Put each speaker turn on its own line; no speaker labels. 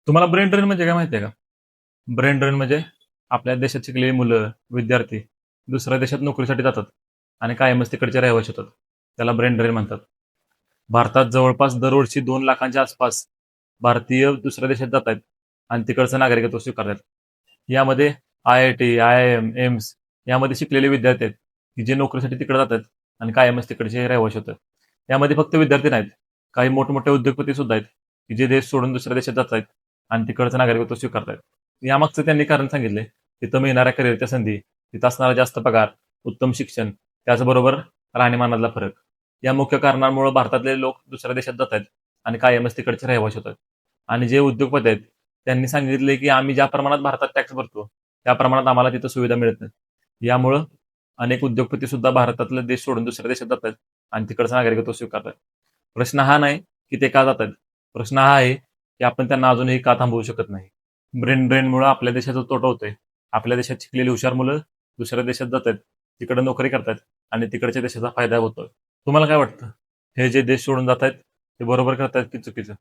तुम्हाला brain drain म्हणजे काय माहिती आहे का? ब्रेन ड्रेन म्हणजे आपल्या देशात शिकलेली मुलं, विद्यार्थी दुसऱ्या देशात नोकरीसाठी जातात आणि कायमच तिकडचे रहिवासी होतात. त्याला ब्रेन ड्रेन म्हणतात. भारतात जवळपास दरवर्षी 2 लाखांच्या आसपास भारतीय दुसऱ्या देशात जात आहेत आणि तिकडचं नागरिकत्व स्वीकारतात. यामध्ये IIT, IIM, एम्स यामध्ये शिकलेले विद्यार्थी आहेत, की जे नोकरीसाठी तिकडे जातात आणि कायमच तिकडचे रहिवासी होतात. यामध्ये फक्त विद्यार्थी नाहीत, काही मोठमोठे उद्योगपती सुद्धा आहेत, की जे देश सोडून दुसऱ्या देशात जात आहेत आणि तिकडचं नागरिकत्व स्वीकारतायत. यामागचं त्यांनी कारण सांगितले, तिथं मिळणाऱ्या करिअरच्या संधी, तिथं असणारा जास्त पगार, उत्तम शिक्षण, त्याचबरोबर राहणीमानातला फरक. या मुख्य कारणांमुळे भारतातले लोक दुसऱ्या देशात जात आहेत आणि कायमच तिकडचे रहिवासी होतात. आणि जे उद्योगपती आहेत, त्यांनी सांगितले, की आम्ही ज्या प्रमाणात भारतात टॅक्स भरतो, त्या प्रमाणात आम्हाला तिथं सुविधा मिळत नाहीत. यामुळं अनेक उद्योगपती सुद्धा भारतातले देश सोडून दुसऱ्या देशात जातात आणि तिकडचं नागरिकत्व स्वीकारतात. प्रश्न हा नाही, की ते का जातात? प्रश्न हा आहे, की आपण त्यांना अजूनही का थांबवू शकत नाही? ब्रेन ड्रेनमुळे आपल्या देशाचा तोटा होतोय. आपल्या देशात शिकलेली हुशार मुलं दुसऱ्या देशात जातात, तिकडे नोकरी करतात आणि तिकडच्या देशाचा फायदा होतोय. तुम्हाला काय वाटतं? हे जे देश सोडून जात आहेत, ते बरोबर करतायत की चुकीचं?